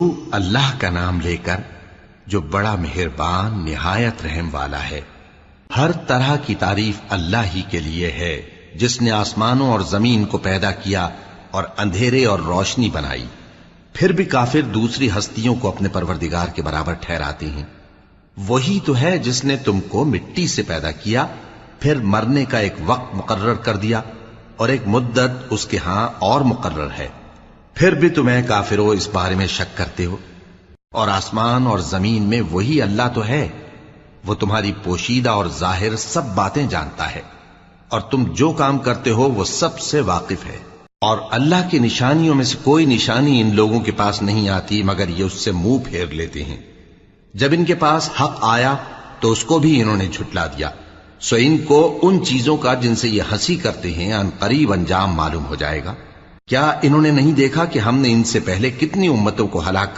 اللہ کا نام لے کر جو بڑا مہربان نہایت رحم والا ہے۔ ہر طرح کی تعریف اللہ ہی کے لیے ہے جس نے آسمانوں اور زمین کو پیدا کیا اور اندھیرے اور روشنی بنائی۔ پھر بھی کافر دوسری ہستیوں کو اپنے پروردگار کے برابر ٹھہراتے ہیں۔ وہی تو ہے جس نے تم کو مٹی سے پیدا کیا، پھر مرنے کا ایک وقت مقرر کر دیا اور ایک مدت اس کے ہاں اور مقرر ہے، پھر بھی تمہیں کافروں اس بارے میں شک کرتے ہو۔ اور آسمان اور زمین میں وہی اللہ تو ہے، وہ تمہاری پوشیدہ اور ظاہر سب باتیں جانتا ہے، اور تم جو کام کرتے ہو وہ سب سے واقف ہے۔ اور اللہ کی نشانیوں میں سے کوئی نشانی ان لوگوں کے پاس نہیں آتی مگر یہ اس سے منہ پھیر لیتے ہیں۔ جب ان کے پاس حق آیا تو اس کو بھی انہوں نے جھٹلا دیا، سو ان کو ان چیزوں کا جن سے یہ ہنسی کرتے ہیں ان قریب انجام معلوم ہو جائے گا۔ کیا انہوں نے نہیں دیکھا کہ ہم نے ان سے پہلے کتنی امتوں کو ہلاک